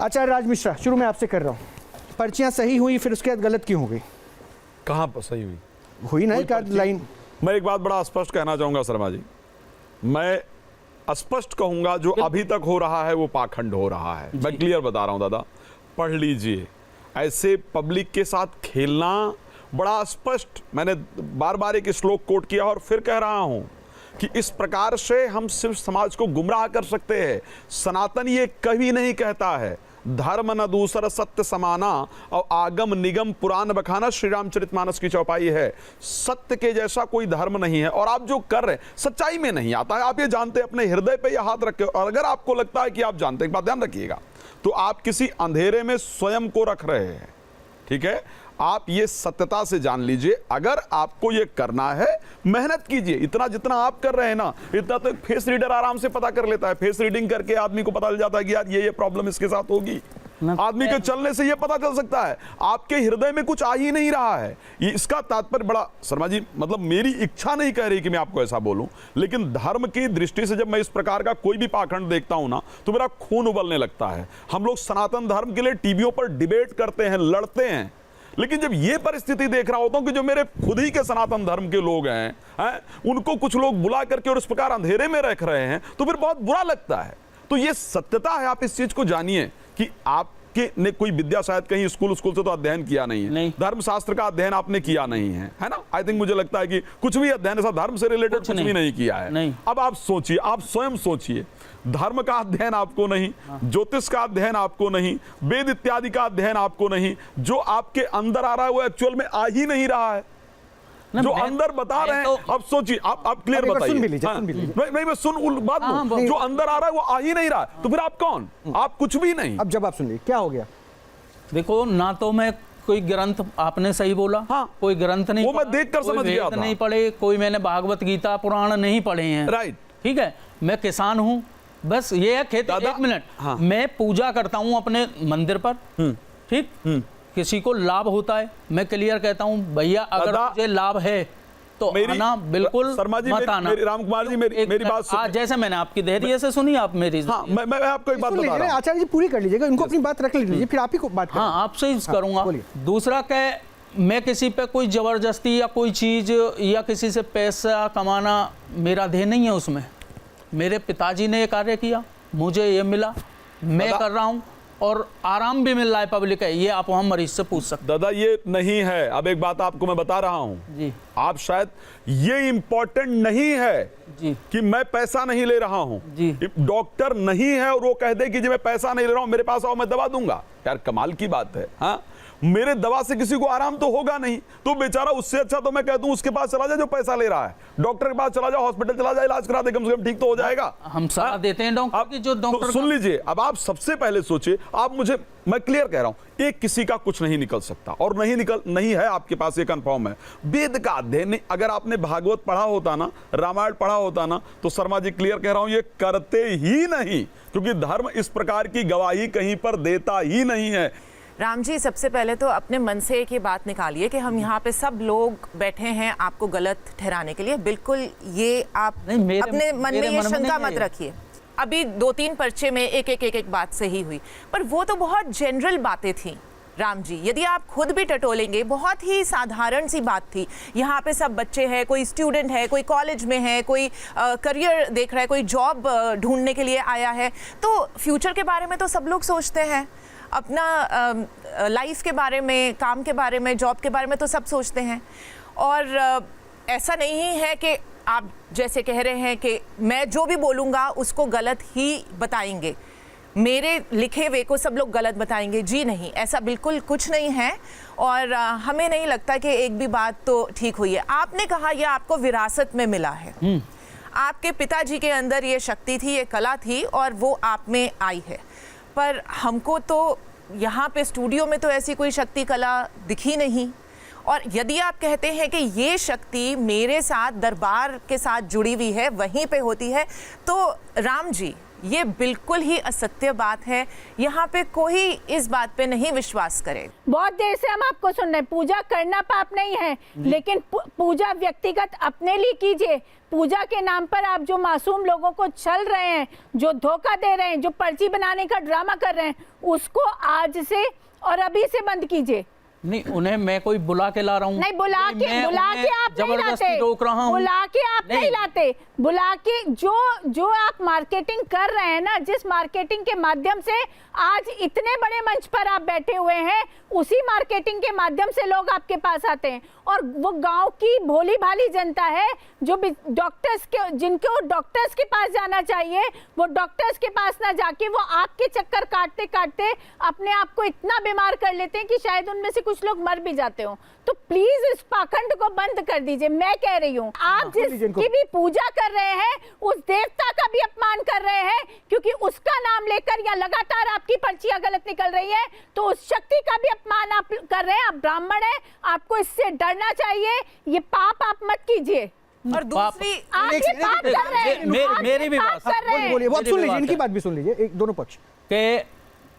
आचार्य राज मिश्रा, शुरू में आपसे कर रहा हूँ, पर्चियाँ सही हुई फिर उसके बाद गलत क्यों हो गई? कहाँ पर सही हुई? हुई ना एक आध लाइन। मैं एक बात बड़ा स्पष्ट कहना चाहूंगा शर्मा जी, मैं स्पष्ट कहूंगा जो अभी तक हो रहा है वो पाखंड हो रहा है। मैं क्लियर बता रहा हूं दादा, पढ़ लीजिए। ऐसे पब्लिक के साथ खेलना बड़ा स्पष्ट, मैंने बार बार एक श्लोक कोट किया और फिर कह रहा हूं कि इस प्रकार से हम सिर्फ समाज को गुमराह कर सकते हैं। सनातन ये कभी नहीं कहता है धर्म न दूसर सत्य समाना और आगम निगम पुराण बखाना, श्री रामचरितमानस की चौपाई है। सत्य के जैसा कोई धर्म नहीं है और आप जो कर रहे हैं सच्चाई में नहीं आता है। आप ये जानते हैं, अपने हृदय पे ये हाथ रखे, और अगर आपको लगता है कि आप जानते हैं, एक बात ध्यान रखिएगा, तो आप किसी अंधेरे में स्वयं को रख रहे हैं। ठीक है, आप ये सत्यता से जान लीजिए, अगर आपको ये करना है मेहनत कीजिए। इतना जितना आप कर रहे हैं ना, इतना तो फेस रीडर आराम से पता कर लेता है। फेस रीडिंग करके आदमी को पता चल जाता है कि यार ये प्रॉब्लम इसके साथ होगी। आदमी के चलने से ये पता चल सकता है आपके हृदय में कुछ आ ही नहीं रहा है। ये इसका तात्पर्य बड़ा, शर्मा जी, मतलब मेरी इच्छा नहीं कह रही कि मैं आपको ऐसा बोलूं, लेकिन धर्म की दृष्टि से जब मैं इस प्रकार का कोई भी पाखंड देखता हूं ना, तो मेरा खून उबलने लगता है। हम लोग सनातन धर्म के लिए टीवियों पर डिबेट करते हैं, लड़ते हैं, लेकिन जब ये परिस्थिति देख रहा होता हूं कि जो मेरे खुद ही के सनातन धर्म के लोग हैं, उनको कुछ लोग बुला करके और इस प्रकार अंधेरे में रख रहे हैं, तो फिर बहुत बुरा लगता है। तो ये सत्यता है, आप इस चीज को जानिए कि आपके ने कोई विद्या शायद कहीं स्कूल से तो अध्ययन किया नहीं है, धर्मशास्त्र का अध्ययन आपने किया नहीं है ना। आई थिंक मुझे लगता है कि कुछ भी अध्ययन ऐसा धर्म से रिलेटेड कुछ भी नहीं किया है। अब आप सोचिए, आप स्वयं सोचिए, धर्म का अध्ययन आपको नहीं, ज्योतिष का अध्ययन आपको नहीं, वेद इत्यादि का अध्ययन आपको नहीं, जो आपके अंदर आ रहा है वो एक्चुअल में आ ही नहीं रहा है, जो अंदर बता रहे हैं। तो अब सोचिए, आप क्लियर बताइए। नहीं, मैं सुन बात, जो अंदर आ रहा है वो आ ही नहीं रहा, तो फिर आप कौन? आप कुछ भी नहीं। अब जब आप सुन लीजिए क्या हो गया। देखो, ना तो मैं कोई ग्रंथ, आपने सही बोला, कोई ग्रंथ नहीं, वो मैं देखकर समझ गया था। नहीं पढ़े, कोई मैंने भागवत गीता पुराण नहीं पढ़े हैं। राइट, ठीक है, मैं किसान हूँ, बस ये है खेती। एक मिनट, मैं पूजा करता हूँ अपने मंदिर पर, ठीक, किसी को लाभ होता है, मैं क्लियर कहता हूँ भैया अगर मुझे लाभ है तो आना, बिल्कुल मत आना। राम कुमार जी, मेरी बात सुनिए। जैसे मैंने आपकी धैर्य से सुनी, आप मेरी। मैं आपको एक बात बता रहा हूं। आचार्य जी पूरी कर लीजिएगा, इनको अपनी बात रख लीजिए, फिर आप ही को बात करें। हाँ, आपसे ही करूंगा। दूसरा क्या, मैं किसी पे कोई जबरदस्ती या कोई चीज या किसी से पैसा कमाना मेरा ध्येय नहीं है। उसमें मेरे पिताजी ने ये कार्य किया, मुझे ये मिला, मैं कर रहा हूँ और आराम भी मिल रहा है, पब्लिक है, ये आप हम मरीज से पूछ सकते। दादा ये नहीं है। अब एक बात आपको मैं बता रहा हूं जी, आप शायद ये इंपॉर्टेंट नहीं है जी कि मैं पैसा नहीं ले रहा हूं जी। डॉक्टर नहीं है और वो कह दे कि जी मैं पैसा नहीं ले रहा हूं, मेरे पास आओ मैं दवा दूंगा, यार कमाल की बात है। हाँ, मेरे दवा से किसी को आराम तो होगा नहीं, तो बेचारा उससे अच्छा तो मैं कह दूं उसके पास चला जाए जो पैसा ले रहा है, डॉक्टर के पास चला जाओ, हॉस्पिटल चला जाए, इलाज करा दे, कम से कम ठीक तो हो जाएगा। हम सलाह देते हैं डॉक्टर की, जो डॉक्टर तो सुन लीजिए। अब आप सबसे पहले सोचिए, आप मुझे, मैं क्लियर कह रहा हूं, एक किसी का कुछ नहीं निकल सकता और नहीं है आपके पास, ये कंफर्म है। वेद का अध्ययन नहीं, अगर आपने भागवत पढ़ा होता ना, रामायण पढ़ा होता ना, तो शर्मा जी क्लियर कह रहा हूं, ये करते ही नहीं, क्योंकि धर्म इस प्रकार की गवाही कहीं पर देता ही नहीं है। राम जी, सबसे पहले तो अपने मन से एक ये बात निकालिए कि हम यहाँ पे सब लोग बैठे हैं आपको गलत ठहराने के लिए। बिल्कुल ये आप अपने मन में ये शंका मत रखिए। अभी 2-3 पर्चे में एक बात सही हुई, पर वो तो बहुत जनरल बातें थी राम जी। यदि आप खुद भी टटोलेंगे, बहुत ही साधारण सी बात थी। यहाँ पे सब बच्चे हैं, कोई स्टूडेंट है, कोई कॉलेज में है, कोई करियर देख रहा है, कोई जॉब ढूंढने के लिए आया है। तो फ्यूचर के बारे में तो सब लोग सोचते हैं, अपना लाइफ के बारे में, काम के बारे में, जॉब के बारे में तो सब सोचते हैं। और ऐसा नहीं है कि आप जैसे कह रहे हैं कि मैं जो भी बोलूँगा उसको गलत ही बताएंगे, मेरे लिखे हुए को सब लोग गलत बताएंगे। जी नहीं, ऐसा बिल्कुल कुछ नहीं है। और हमें नहीं लगता कि एक भी बात तो ठीक हुई है। आपने कहा यह आपको विरासत में मिला है, आपके पिताजी के अंदर ये शक्ति थी, ये कला थी और वो आप में आई है। पर हमको तो यहाँ पे स्टूडियो में तो ऐसी कोई शक्ति कला दिखी नहीं, और यदि आप कहते हैं कि ये शक्ति मेरे साथ दरबार के साथ जुड़ी हुई है, वहीं पे होती है, तो राम जी ये बिल्कुल ही असत्य बात है। यहाँ पे कोई इस बात पे नहीं विश्वास करे। बहुत देर से हम आपको सुन रहे हैं, पूजा करना पाप नहीं है, लेकिन पूजा व्यक्तिगत अपने लिए कीजिए। पूजा के नाम पर आप जो मासूम लोगों को छल रहे हैं, जो धोखा दे रहे हैं, जो पर्ची बनाने का ड्रामा कर रहे हैं, उसको आज से और अभी से बंद कीजिए। नहीं, उन्हें मैं कोई बुला के ला रहा हूँ? नहीं, बुला के आप नहीं लाते, रोक रहा हूँ? बुला के आप नहीं लाते, बुला के जो आप मार्केटिंग कर रहे हैं ना, जिस मार्केटिंग के माध्यम से आज इतने बड़े मंच पर आप बैठे हुए हैं, उसी मार्केटिंग के माध्यम से लोग आपके पास आते हैं। और वो गांव की भोली भाली जनता है जो डॉक्टर्स के, जिनको डॉक्टर्स के पास जाना चाहिए, वो डॉक्टर्स के पास ना जाके वो आपके चक्कर काटते काटते अपने आप को इतना बीमार कर लेते हैं कि शायद उनमें से कुछ लोग मर भी जाते हो। तो प्लीज इस पाखंड को बंद कर दीजिए। मैं कह रही हूँ, आप जिसकी भी पूजा कर रहे हैं उस देवता का भी अपमान कर रहे हैं, क्योंकि उसका नाम लेकर या लगातार आपकी पर्चियां गलत निकल रही है, तो उस शक्ति का भी अपमान आप कर रहे हैं। आप ब्राह्मण हैं, आपको इससे डरना चाहिए। ये पाप आप मत कीजिए। और दूसरी आप ये बात कर रहे हैं, मेरी भी बात बोलिए, वो आप सुन लीजिए, इनकी बात भी सुन लीजिए, एक दोनों पक्ष के।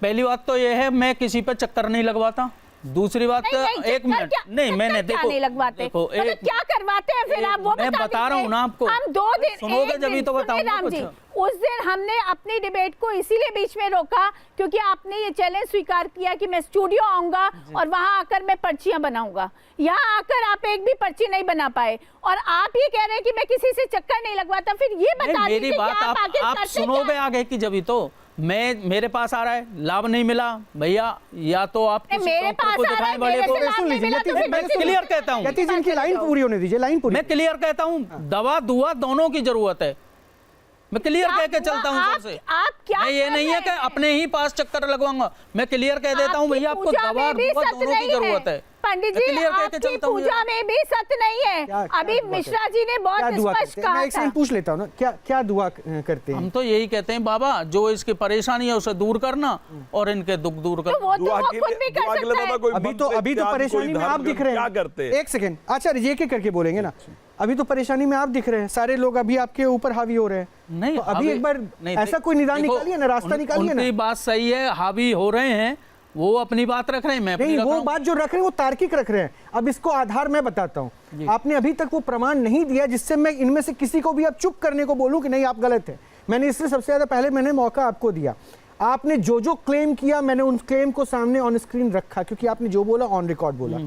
पहली बात तो ये है, मैं किसी पे चक्कर नहीं लगवाता। दूसरी बात, एक मिनट, नहीं मैंने देखो नहीं लगवाते, देखो मतलब क्या करवाते हैं फिर आप वो मैं बता रहा हूँ ना आपको। हम 2 दिन सुनोगे जब ही तो बताऊंगा कुछ। उस दिन हमने अपनी डिबेट को इसीलिए बीच में रोका क्योंकि आपने ये चैलेंज स्वीकार किया कि मैं स्टूडियो आऊंगा और वहां आकर मैं पर्चियां बनाऊंगा। यहाँ आकर आप एक भी पर्ची नहीं बना पाए और आप ये कह रहे हैं कि मैं किसी से चक्कर नहीं लगवाता। फिर ये बता दीजिए, मेरी बात आप सुनोगे आगे की, जब ही तो मेरे पास आ रहा है, लाभ नहीं मिला भैया, या तो आप मेरे पास आ रहा है, मैं क्लियर कहता हूँ, इनकी लाइन पूरी होने दीजिए, लाइन पूरी। मैं क्लियर कहता हूँ, दवा दुआ दोनों की जरूरत है। मैं क्लियर कह के चलता हूँ सबसे। आप क्या, मैं ये नहीं है कि अपने ही पास चक्कर लगवाऊंगा। मैं क्लियर कह देता हूँ भैया, आपको दवा दुआ दोनों की जरूरत है। पंडित जी, आपकी पूजा में भी सत्य नहीं है। अभी मिश्रा जी ने बहुत स्पष्ट कहा मैं एक सेकंड पूछ लेता हूँ ना, क्या दुआ करते हैं? हम तो यही कहते हैं, बाबा जो इसकी परेशानी है उसे दूर करना और इनके दुख दूर करना। वो तो वो खुद भी कर सकता है। अभी तो परेशानी में आप दिख रहे हैं। एक सेकंड, अच्छा ये के करके बोलेंगे ना, अभी तो परेशानी में आप दिख रहे हैं, सारे लोग अभी आपके ऊपर हावी हो रहे हैं। नहीं, तो अभी एक बार ऐसा कोई निदान निकालिए ना, रास्ता निकालिए ना। उनकी बात सही है, हावी हो रहे हैं, वो अपनी बात रख रहे हैं, मैं नहीं, वो बात जो रख रहे हैं वो तार्किक रख रहे हैं। अब इसको आधार मैं बताता हूं। आपने अभी तक वो प्रमाण नहीं दिया जिससे मैं इनमें से किसी को भी अब चुप करने को बोलूं कि नहीं आप गलत है। मैंने इससे सबसे ज्यादा पहले मैंने मौका आपको दिया। आपने जो क्लेम किया, मैंने उन क्लेम को सामने ऑन स्क्रीन रखा, क्योंकि आपने जो बोला ऑन रिकॉर्ड बोला।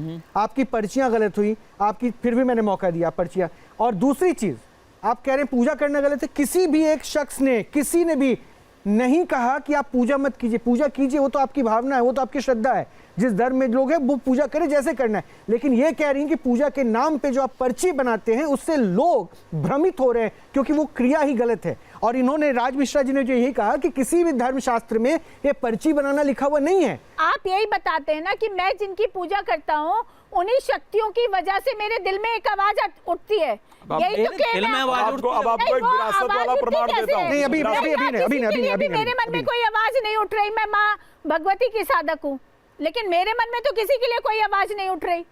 आपकी पर्चियां गलत हुई, आपकी फिर भी मैंने मौका दिया पर्चियां। और दूसरी चीज, आप कह रहे हैं पूजा करना गलत है। किसी भी एक शख्स ने, किसी ने भी नहीं कहा कि आप पूजा मत कीजिए, पूजा कीजिए, वो तो आपकी भावना है, वो तो आपकी श्रद्धा है। जिस धर्म में लोग हैं वो पूजा करें जैसे करना है। लेकिन ये कह रही हैं कि पूजा के नाम पे जो आप पर्ची बनाते हैं उससे लोग भ्रमित हो रहे हैं, क्योंकि वो क्रिया ही गलत है। और इन्होंने, राज मिश्रा जी ने जो यही कहा कि किसी भी धर्म शास्त्र में ये पर्ची बनाना लिखा हुआ नहीं है। आप यही बताते हैं ना कि मैं जिनकी पूजा करता हूँ उन्हीं शक्तियों की वजह से मेरे दिल में एक आवाज उठती है। यही तो दिल में आवाज उठती है। अब आपको एक विरासत वाला प्रमाण देता हूँ। नहीं, अभी मेरे मन में कोई आवाज नहीं उठ रही। मैं माँ भगवती की साधक हूँ, लेकिन मेरे मन में तो किसी के लिए कोई आवाज नहीं उठ रही।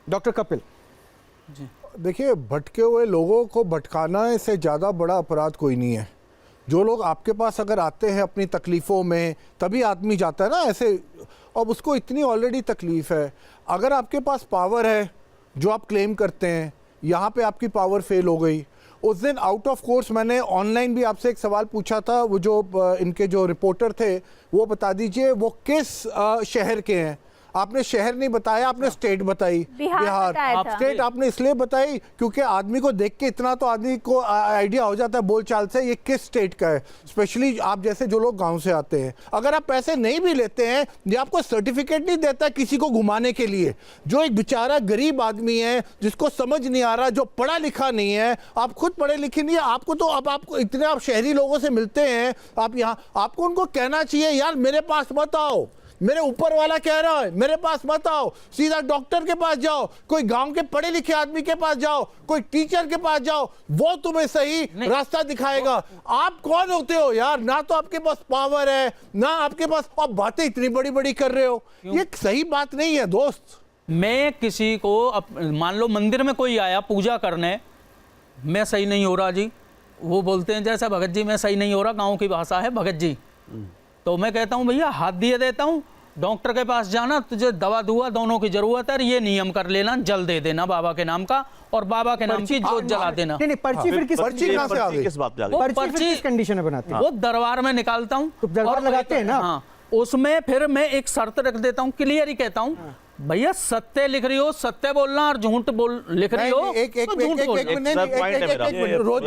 डॉक्टर कपिल जी, देखिए, भटके हुए लोगों को भटकाना इससे ज़्यादा बड़ा अपराध कोई नहीं है। जो लोग आपके पास अगर आते हैं अपनी तकलीफ़ों में, तभी आदमी जाता है ना ऐसे। अब उसको इतनी ऑलरेडी तकलीफ़ है, अगर आपके पास पावर है जो आप क्लेम करते हैं, यहाँ पे आपकी पावर फेल हो गई। उस दिन आउट ऑफ कोर्स मैंने ऑनलाइन भी आपसे एक सवाल पूछा था, वो जो इनके जो रिपोर्टर थे वो बता दीजिए वो किस शहर के हैं। आपने शहर नहीं बताया, आपने स्टेट बताई, बिहार। स्टेट आपने इसलिए बताई क्योंकि आदमी को देख के इतना तो आदमी को आइडिया हो जाता है बोलचाल से ये किस स्टेट का है, स्पेशली आप जैसे जो लोग गांव से आते हैं। अगर आप पैसे नहीं भी लेते हैं, ये आपको सर्टिफिकेट नहीं देता किसी को घुमाने के लिए। जो एक बेचारा गरीब आदमी है जिसको समझ नहीं आ रहा, जो पढ़ा लिखा नहीं है, आप खुद पढ़े लिखे नहीं है, आपको तो अब आपको इतने आप शहरी लोगों से मिलते हैं, आप यहाँ आपको उनको कहना चाहिए यार मेरे पास मत आओ, मेरे ऊपर वाला कह रहा है मेरे पास मत आओ, सीधा डॉक्टर के पास जाओ, कोई गांव के पढ़े लिखे आदमी के पास जाओ, कोई टीचर के पास जाओ, वो तुम्हें सही रास्ता दिखाएगा। आप कौन होते हो यार? ना तो आपके पास पावर है, ना आपके पास, आप बातें इतनी बड़ी बड़ी कर रहे हो, ये सही बात नहीं है दोस्त। मैं किसी को मान लो मंदिर में कोई आया पूजा करने, मैं सही नहीं हो रहा जी, वो बोलते हैं जैसा भगत जी मैं सही नहीं हो रहा, गांव की भाषा है भगत जी, तो मैं कहता हूँ भैया हाथ दिए देता हूँ, डॉक्टर के पास जाना, तुझे दवा दुआ दोनों की जरूरत है, ये नियम कर लेना, जल दे देना बाबा के नाम का और बाबा के नाम की जोत जला देना। नहीं पर्ची फिर किस पर्ची कहाँ से आ गई? किस बात पे आ गई? वो पर्ची फिर किस कंडीशन में बनाते हैं? वो दरबार में निकालता हूँ तो दरबार लगाते हैं ना? हाँ, उसमें फिर मैं एक शर्त रख देता हूँ, क्लियर ही कहता हूँ भैया सत्य लिख रही हो सत्य बोलना और झूठ बोल लिख रही हो एक तो झूठ बोलना। रोज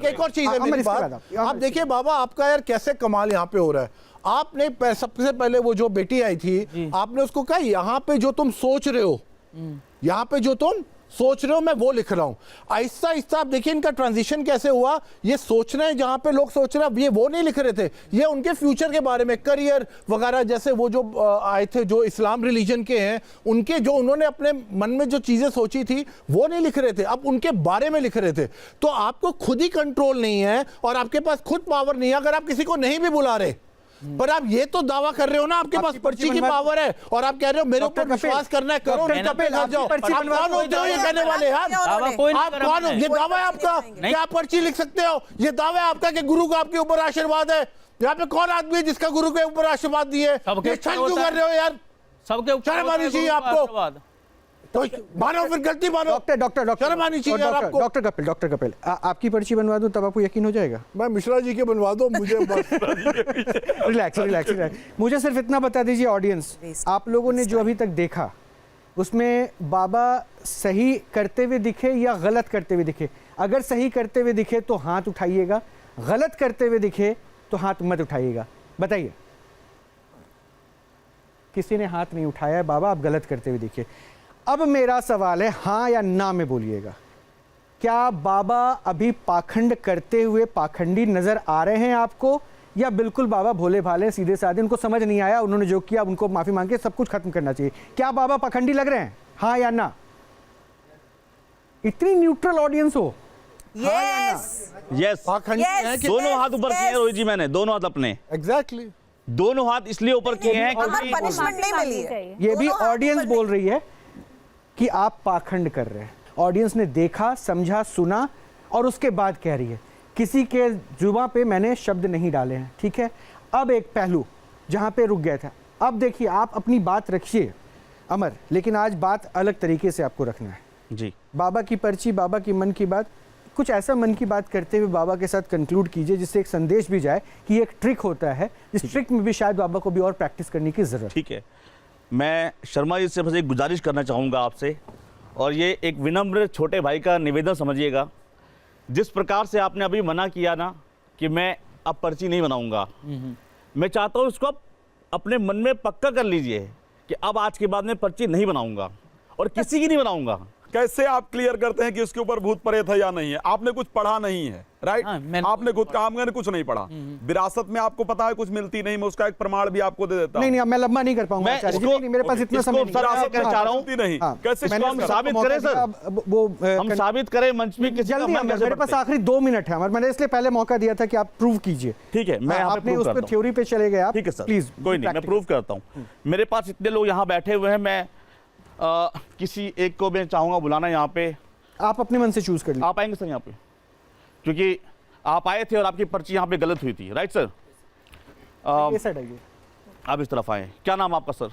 एक और चीज है मेरी बात। आप देखिए बाबा, आपका यार कैसे कमाल यहाँ पे हो रहा है। आपने सबसे पहले वो जो बेटी आई थी, आपने उसको कहा यहाँ पे जो तुम सोच रहे हो, यहाँ पे जो तुम सोच रहे हो मैं वो लिख रहा हूं। आहिस्ता आहिस्ता आप देखिए इनका ट्रांजिशन कैसे हुआ। ये सोच रहे हैं जहां पे लोग सोच रहे हैं, ये वो नहीं लिख रहे थे, ये उनके फ्यूचर के बारे में, करियर वगैरह, जैसे वो जो आए थे जो इस्लाम रिलीजन के हैं, उनके जो उन्होंने अपने मन में जो चीजें सोची थी वो नहीं लिख रहे थे, अब उनके बारे में लिख रहे थे। तो आपको खुद ही कंट्रोल नहीं है और आपके पास खुद पावर नहीं है। अगर आप किसी को नहीं भी बुला रहे, पर आप ये तो दावा कर रहे हो ना आपके पास पर्ची की पावर है और आप कह रहे हो मेरे ऊपर विश्वास करना है, करो, नहीं तो घर जाओ। आप कौन होते हो ये कहने वाले यार? आप कौन हो? ये दावा है आपका क्या आप पर्ची लिख सकते हो? ये दावा है आपका कि गुरु का आपके ऊपर आशीर्वाद है? यहाँ पे कौन आदमी है जिसका गुरु के ऊपर आशीर्वाद दिए? ये छल क्यों कर रहे हो यार? सबके शर्म आनी चाहिए आपको। तो मानो फिर गलती मानो। डॉक्टर शर्म आनी चाहिए यार आपको। डॉक्टर कपिल आपकी पर्ची बनवा दूं तब आपको यकीन हो जाएगा? मैं मिश्रा जी के बनवा दो मुझे। रिलैक्स। मुझे सिर्फ इतना बता दीजिए ऑडियंस, आप लोगों ने जो अभी तक देखा उसमें बाबा सही करते हुए दिखे या गलत करते हुए दिखे? अगर सही करते हुए दिखे तो हाथ उठाइएगा, गलत करते हुए दिखे तो हाथ मत उठाइएगा। बताइए, किसी ने हाथ नहीं उठाया है। बाबा आप गलत करते हुए दिखे। अब मेरा सवाल है, हाँ या ना में बोलिएगा, क्या बाबा अभी पाखंड करते हुए पाखंडी नजर आ रहे हैं आपको, या बिल्कुल बाबा भोले भाले सीधे साधे, उनको समझ नहीं आया, उन्होंने जो किया उनको माफी मांग के सब कुछ खत्म करना चाहिए? क्या बाबा पाखंडी लग रहे हैं, हाँ या ना? इतनी न्यूट्रल ऑडियंस हो। यस दोनों हाथ ऊपर किए रोहित जी, मैंने दोनों हाथ अपने एग्जैक्टली दोनों हाथ इसलिए ऊपर किए हैं क्योंकि पनिशमेंट नहीं मिली है। ये भी ऑडियंस बोल रही है कि आप पाखंड कर रहे हैं। ऑडियंस ने देखा, समझा, सुना और उसके बाद कह रही है। किसी के जुबान पे मैंने शब्द नहीं डाले हैं, ठीक है। अब एक पहलू जहां पे रुक गया था, अब देखिए आप अपनी बात रखिए अमर, लेकिन आज बात अलग तरीके से आपको रखना है जी। बाबा की पर्ची, बाबा की मन की बात, कुछ ऐसा मन की बात करते हुए बाबा के साथ कंक्लूड कीजिए जिससे एक संदेश भी जाए कि एक ट्रिक होता है, इस ट्रिक में भी शायद बाबा को भी और प्रैक्टिस करने की जरूरत है। ठीक है, मैं शर्मा जी से बस एक गुजारिश करना चाहूँगा आपसे, और ये एक विनम्र छोटे भाई का निवेदन समझिएगा। जिस प्रकार से आपने अभी मना किया ना कि मैं अब पर्ची नहीं बनाऊंगा, मैं चाहता हूँ इसको अपने मन में पक्का कर लीजिए कि अब आज के बाद मैं पर्ची नहीं बनाऊंगा और किसी की नहीं बनाऊंगा। कैसे आप क्लियर करते हैं कि इसके ऊपर भूत प्रेत है या नहीं है? आपने कुछ पढ़ा नहीं है, राइट? आपने खुद कहा मैंने कुछ नहीं पढ़ा। विरासत में आपको पता है कुछ मिलती नहीं, मैं उसका एक प्रमाण भी आपको दे देता हूं। नहीं, मैं लंबा नहीं कर पाऊंगा आचार्य जी, नहीं, मेरे पास इतना समय नहीं। विरासत में चाह रहा हूं नहीं, कैसे हम साबित करें सर? हम साबित करें मंच में किसी का जल्दी, मन कैसे मेरे पास बढ़ते? आखिरी 2 मिनट है, मैंने इसलिए पहले मौका दिया था कि आप प्रूव कीजिए। ठीक है, मैं यहाँ पे आपने प्रूव उस करता पर हूं। थ्योरी पे चले गए आप। ठीक है सर, प्लीज कोई नहीं, मैं प्रूव करता हूँ। मेरे पास इतने लोग यहाँ बैठे हुए हैं, मैं किसी एक को मैं चाहूंगा बुलाना यहाँ पे। आप अपने मन से चूज कर लीजिए। आप आएंगे सर यहाँ पे, क्योंकि आप आए थे और आपकी पर्ची यहाँ पे गलत हुई थी, राइट सर? ये साइड आइए। आप इस तरफ आए। क्या नाम आपका sir?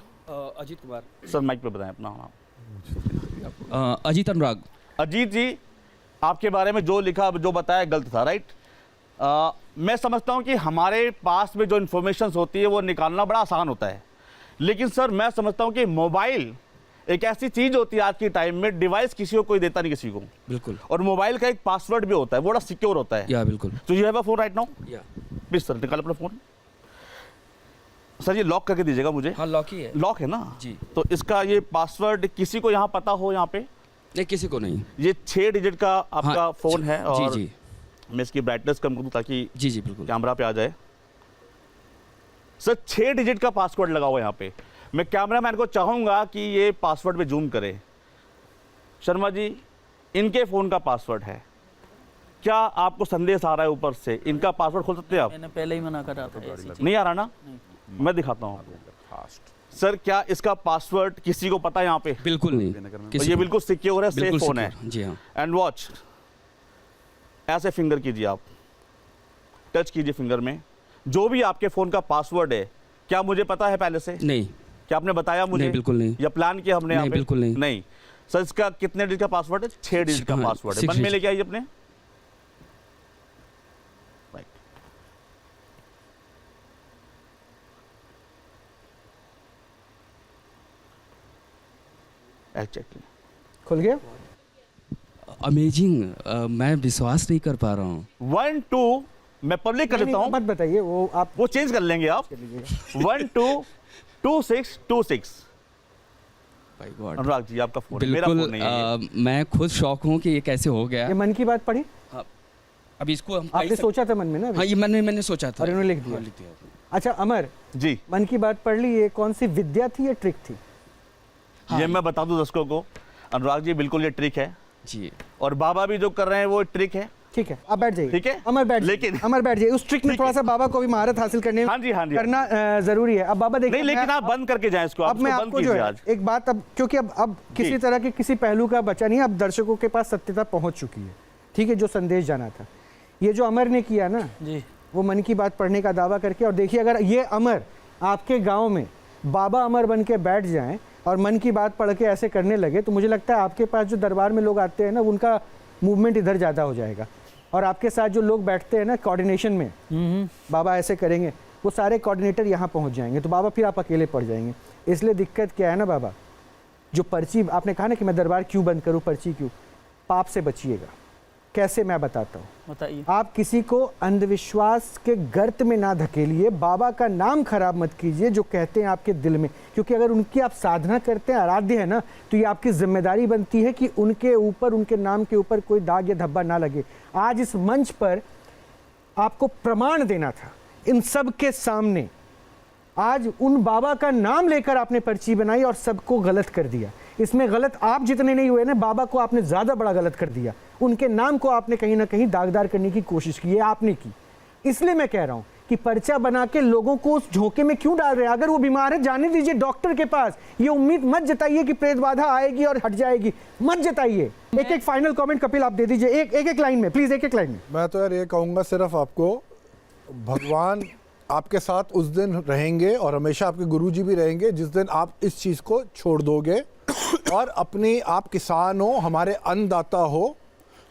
Ajit Kumar. Sir mike पे बताएं अपना नाम। अजीत अनुराग। अजीत जी, आपके बारे में जो लिखा जो बताया गलत था, राइट? मैं समझता हूँ कि हमारे पास में जो इन्फॉर्मेशन होती है वो निकालना बड़ा आसान होता है, लेकिन सर मैं समझता हूँ कि मोबाइल एक ऐसी चीज होती है आज के टाइम में, डिवाइस किसी को कोई देता नहीं किसी को। बिल्कुल। और मोबाइल का एक पासवर्ड भी होता है, वो बड़ा सिक्योर होता है। या बिल्कुल। तो you have a phone right now? या प्लीज सर निकाल अपना फोन। सर ये लॉक करके दीजिएगा मुझे। हाँ लॉक ही है। लॉक है ना जी। तो इसका ये पासवर्ड किसी को यहाँ पता हो? यहाँ पे नहीं, किसी को नहीं। ये 6 डिजिट का आपका हाँ, फोन है। और जी जी मैं इसकी ब्राइटनेस कम करूँ ताकि जी जी बिल्कुल कैमरा पे आ जाए। सर 6 डिजिट का पासवर्ड लगा हुआ है यहाँ पे। मैं कैमरामैन को चाहूंगा कि ये पासवर्ड पे जूम करे। शर्मा जी, इनके फोन का पासवर्ड है, क्या आपको संदेश आ रहा है ऊपर से? इनका पासवर्ड खोल सकते हैं आप? मैंने पहले ही मना करा था। नहीं आ रहा ना? मैं दिखाता हूँ आपको। सर क्या इसका पासवर्ड किसी को पता है यहाँ पे? बिल्कुल नहीं, और ये बिल्कुल सिक्योर है, सेफ फोन है। जी हाँ। एंड वॉच, ऐसे फिंगर कीजिए, आप टच कीजिए फिंगर में, जो भी आपके फोन का पासवर्ड है क्या मुझे पता है पहले से? नहीं। क्या आपने बताया मुझे? नहीं, बिल्कुल नहीं। या प्लान किया हमने? नहीं, बिल्कुल नहीं। नहीं सर, इसका कितने डिजिट का पासवर्ड है? 6 डिजिट का हाँ, पासवर्ड है। 6 मन में डिजिट। लेके आइए अपने। Right, exactly. खुल गया। अमेजिंग, मैं विश्वास नहीं कर पा रहा हूँ। 1 2 मैं पब्लिक कर देता हूँ, मत बताइए, वो आप वो चेंज कर लेंगे आप। 1 2 2 6 2 6। भाई गॉड, अनुराग जी आपका फोन है, मेरा बिल्कुल। फोन नहीं है ये। मैं खुद शॉक हूँ कि ये कैसे हो गया। ये मन की बात पढ़ी, अभी इसको हम आपने सोचा था मन में ना अभी? हाँ, ये मैंने सोचा था और इन्होंने लिख दिया। हाँ, लिख दिया। अच्छा अमर, जी मन की बात पढ़ ली, ये कौन सी विद्या थी या ट्रिक थी? ये मैं बता दूं दर्शकों को, अनुराग जी बिल्कुल ये ट्रिक है, जी। और बाबा भी जो कर रहे हैं वो ट्रिक है। ठीक है, आप बैठ जाइए। ठीक है? अमर बैठ जाइए। लेकिन- अमर बैठ जाइए, उस ट्रिक में ठीक थोड़ा है। सा बाबा को भी महारत हासिल करने हाँ जी, हाँ जी। करना जरूरी है। अब बाबा देखिए, नहीं, लेकिन मैं- आप बंद करके जाएं इसको, आप अब मैं इसको बंद आपको जो कीजिए है आज। एक बात, अब क्योंकि अब किसी जी। तरह के किसी पहलू का बचा नहीं है, अब दर्शकों के पास सत्यता पहुंच चुकी है। ठीक है, जो संदेश जाना था, ये जो अमर ने किया ना, जी। वो मन की बात पढ़ने का दावा करके, और देखिए अगर ये अमर आपके गांव में बाबा अमर बन के बैठ जाएं और मन की बात पढ़ के ऐसे करने लगे, तो मुझे लगता है आपके पास जो दरबार में लोग आते हैं ना, उनका मूवमेंट इधर ज़्यादा हो जाएगा, और आपके साथ जो लोग बैठते हैं ना कोऑर्डिनेशन में, बाबा ऐसे करेंगे, वो सारे कोऑर्डिनेटर यहाँ पहुँच जाएंगे, तो बाबा फिर आप अकेले पड़ जाएंगे। इसलिए दिक्कत क्या है ना बाबा, जो पर्ची आपने कहा ना कि मैं दरबार क्यों बंद करूँ, पर्ची क्यों, पाप से बचिएगा। कैसे, मैं बताता हूँ। बताइए। आप किसी को अंधविश्वास के गर्त में ना धकेलिए, बाबा का नाम खराब मत कीजिए जो कहते हैं आपके दिल में, क्योंकि अगर उनकी आप साधना करते हैं, आराध्य है ना, तो ये आपकी जिम्मेदारी बनती है कि उनके ऊपर, उनके नाम के ऊपर कोई दाग या धब्बा ना लगे। आज इस मंच पर आपको प्रमाण देना था इन सब के सामने। आज उन बाबा का नाम लेकर आपने पर्ची बनाई और सबको गलत कर दिया। इसमें गलत आप जितने नहीं हुए ना, बाबा को आपने ज़्यादा बड़ा गलत कर दिया। उनके नाम को आपने कहीं ना कहीं दागदार करने की कोशिश की है, आपने की। इसलिए मैं कह रहा हूं कि पर्चा बना के लोगों को उस झोंके में क्यों डाल रहे हैं? अगर वो बीमार है, जाने दीजिए डॉक्टर के पास। ये उम्मीद मत जताइए कि प्रेत बाधा आएगी और हट जाएगी, मत जताइए। एक एक फाइनल कमेंट कपिल आप दे दीजिए, एक लाइन में प्लीज, एक लाइन में। मैं तो यार ये कहूँगा सिर्फ आपको, भगवान आपके साथ उस दिन रहेंगे और हमेशा आपके गुरुजी भी रहेंगे जिस दिन आप इस चीज़ को छोड़ दोगे और अपनी, आप किसान हो, हमारे अन्नदाता हो,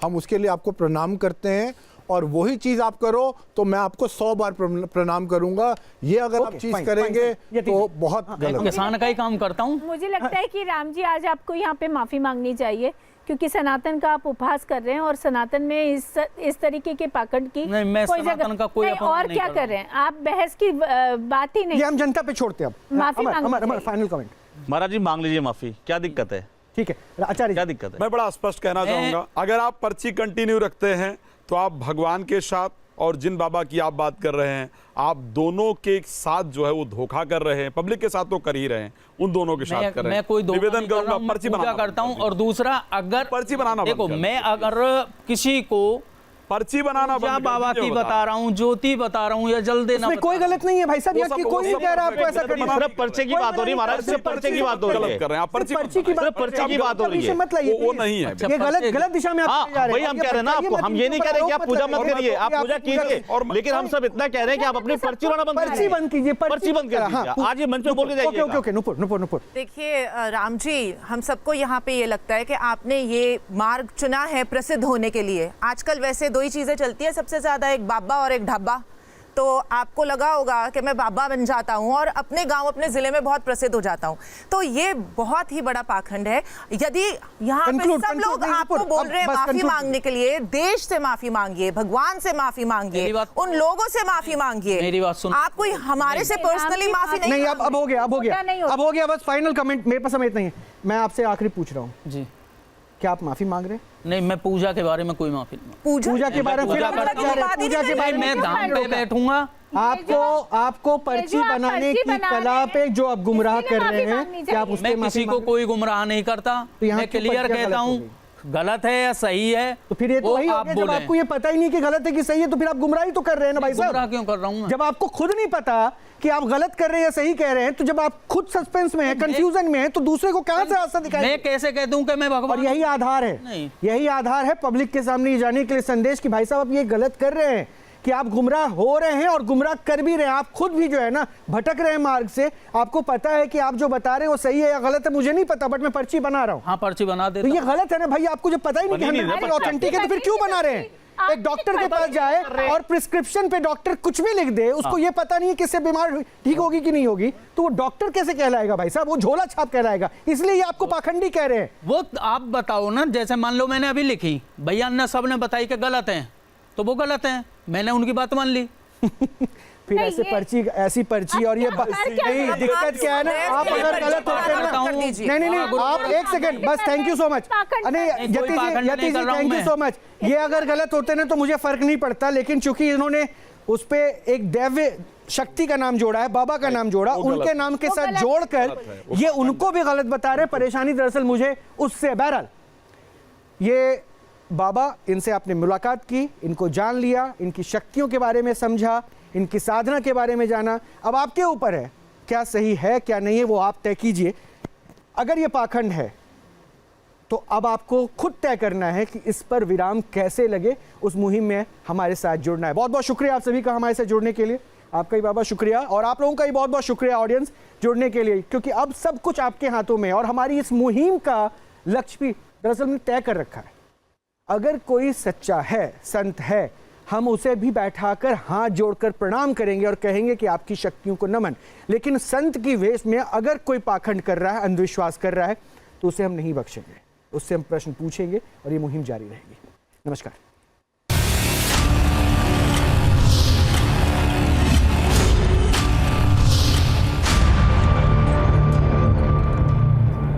हम उसके लिए आपको प्रणाम करते हैं, और वही चीज़ आप करो तो मैं आपको 100 बार प्रणाम करूंगा। ये अगर आप चीज़ करेंगे तो बहुत गलत। किसान का ही काम करता हूँ। मुझे लगता है कि राम जी आज आपको यहाँ पे माफी मांगनी चाहिए, क्योंकि सनातन का आप उपहास कर रहे हैं और सनातन में इस तरीके के पाखंड की नहीं, मैं कोई सनातन जगह का कोई नहीं। अपमान और नहीं क्या कर कर रहे हैं आप? बहस की बात ही नहीं। ये हम जनता पे छोड़ते हैं अब। माफी अमर, मांगनी अमर, अमर, चाहिए। Final comment. महाराज जी मांग लीजिए माफी, क्या दिक्कत है? ठीक है आचार्य क्या जी। दिक्कत है? मैं बड़ा स्पष्ट कहना चाहूंगा, अगर आप पर्ची कंटिन्यू रखते हैं तो आप भगवान के साथ और जिन बाबा की आप बात कर रहे हैं, आप दोनों के साथ जो है वो धोखा कर रहे हैं। पब्लिक के साथ तो कर ही रहे हैं, उन दोनों के साथ कर रहे हैं। मैं कोई निवेदन करूंगा, पर्ची बनाना करता हूँ। और दूसरा, अगर पर्ची बनाना देखो, बंद कर मैं अगर किसी को पर्ची बनाना पूजा बंद कर बाबा दीजिए, की बता रहा हूँ, ज्योति बता रहा हूँ, या जल देना इसमें कोई गलत नहीं है भाई साहब, वो यहाँ सब- की वो कोई नहीं सब कह रहा आपको ऐसा करना। सिर्फ पर्चे की बात हो रही है महाराज, सिर्फ पर्चे की बात हो रही गलत है। कर रहे हैं आप। पर्ची पर्ची की बात, सिर्फ पर्ची की बात हो रही है। मत लाइए, वो please। नहीं है। अच्छा, ये पर्चे- गलत दिशा में आप हाँ, चले जा रहे हैं। वही हम कह रहे हैं ना आपको, हम ये नहीं कह रहे कि आप पूजा मत करिए, आप पूजा कीजिए, लेकिन हम सब इतना कह रहे हैं कि आप अपनी पर्ची बनाना बंद पर्ची बंद कीजिए, पर्ची बंद कर दीजिए। आज ये मंच पे बोल के okay okay okay, Nupur Nupur Nupur. देखिए राम जी, हम सबको यहाँ पे ये लगता है कि आपने ये मार्ग चुना है प्रसिद्ध होने के लिए। आजकल वैसे दो ही चीज़ें चलती है सबसे ज़्यादा, एक बाबा और एक ढाबा। तो आपको लगा होगा कि मैं बाबा बन जाता हूँ और अपने गांव, अपने ज़िले में बहुत प्रसिद्ध हो जाता हूँ। तो ये बहुत ही बड़ा पाखंड है। यदि यहाँ पे सब लोग आपको बोल रहे हैं माफ़ी मांगने के लिए, देश से माफ़ी मांगिए, भगवान से माफ़ी मांगिए, उन लोगों से माफ़ी मांगिए। मेरी बात सुन। आप कोई हमारे से पर्सनली माफ़ी नहीं, अब हो गया, अब हो गया, नहीं होता। अब हो गया, बस फाइनल कमेंट मेरे पास समय इतना ही है। मैं आपसे आखिरी पूछ रहा हूँ, जी। क्या आप माफी मांग रहे हैं? नहीं, मैं पूजा के बारे में कोई माफी नहीं। पूजा के बारे में पूजा फिर आप करता बता रहे हैं, हूँ। पूजा के बारे में मैं क्यों धाम पे रोका? बैठूंगा। आपको पर्ची जो आप बनाने पर्ची की बना कला रहे पे हैं, जो आप गुमराह इसके लिए कर रहे माफी हैं, मांगनी क्या आप चाहिए। उसके मैं माफी किसी को मांग रहे हैं? कोई गुमराह नहीं करता। तो यहाँ मैं क्यों क्लियर पर्चियां कहता गलत हो हूँ, गई? गलत है या सही है तो फिर ये तो वो वही हो आप गया, जब बोलें। आपको ये पता ही नहीं कि गलत है कि सही है, तो फिर आप गुमराही तो कर रहे हैं ना भाई गुमराह साहब। क्यों कर रहा हूं मैं? जब आपको खुद नहीं पता कि आप गलत कर रहे हैं या सही कह रहे हैं, तो जब आप खुद सस्पेंस में है, कंफ्यूजन में है, तो दूसरे को कहां से रास्ता दिखाएं? मैं कैसे कह दूं कि मैं भगवान? और यही आधार है, नहीं। यही आधार है पब्लिक के सामने ये जाने के लिए संदेश कि भाई साहब आप ये गलत कर रहे हैं, कि आप गुमराह हो रहे हैं और गुमराह कर भी रहे हैं। आप खुद भी जो है ना भटक रहे हैं मार्ग से। आपको पता है कि आप जो बता रहे हैं वो सही है या गलत है, मुझे नहीं पता, बट मैं पर्ची बना रहा हूं। हाँ, पर्ची बना तो देता ये गलत है ना भाई, आपको जो पता ही नहीं बनी नहीं कि ना ऑथेंटिक है, तो फिर क्यों बना रहे हैं? एक डॉक्टर के पास जाए और प्रिस्क्रिप्शन पे डॉक्टर कुछ भी लिख दे, उसको ये पता नहीं है कि इससे बीमार ठीक होगी कि नहीं होगी, तो वो डॉक्टर कैसे कहलाएगा भाई साहब? वो झोला छाप कहलाएगा। इसलिए ये आपको पाखंडी कह रहे हैं। वो आप बताओ ना, जैसे मान लो मैंने अभी लिखी, भैया ने सबने बताई कि गलत है, तो वो गलत है, मैंने उनकी बात मान ली। फिर नहीं, ऐसे ये- पर्ची, ऐसी पर्ची और ये आप क्या नहीं, कर- दिक्कत क्या है ना, आप अगर गलत होते हैं ना, नहीं नहीं नहीं, आप एक सेकंड बस, थैंक यू सो मच। नहीं यति जी थैंक यू सो मच। ये अगर गलत होते ना तो मुझे फर्क नहीं पड़ता, लेकिन चूंकि इन्होंने उस पे एक दैव्य शक्ति का नाम जोड़ा है, बाबा का नाम जोड़ा, उनके नाम के साथ जोड़कर ये उनको भी गलत बता रहे। परेशानी दरअसल मुझे उससे, बहरहाल ये बाबा, इनसे आपने मुलाकात की, इनको जान लिया, इनकी शक्तियों के बारे में समझा, इनकी साधना के बारे में जाना। अब आपके ऊपर है क्या सही है क्या नहीं है, वो आप तय कीजिए। अगर ये पाखंड है तो अब आपको खुद तय करना है कि इस पर विराम कैसे लगे। उस मुहिम में हमारे साथ जुड़ना है। बहुत बहुत शुक्रिया आप सभी का हमारे साथ जुड़ने के लिए। आपका ही बाबा शुक्रिया, और आप लोगों का ही बहुत बहुत शुक्रिया ऑडियंस जुड़ने के लिए, क्योंकि अब सब कुछ आपके हाथों में है और हमारी इस मुहिम का लक्ष्य भी दरअसल हमने तय कर रखा है। अगर कोई सच्चा है, संत है, हम उसे भी बैठाकर हाथ जोड़कर प्रणाम करेंगे और कहेंगे कि आपकी शक्तियों को नमन। लेकिन संत की वेश में अगर कोई पाखंड कर रहा है, अंधविश्वास कर रहा है, तो उसे हम नहीं बख्शेंगे, उससे हम प्रश्न पूछेंगे और ये मुहिम जारी रहेगी। नमस्कार।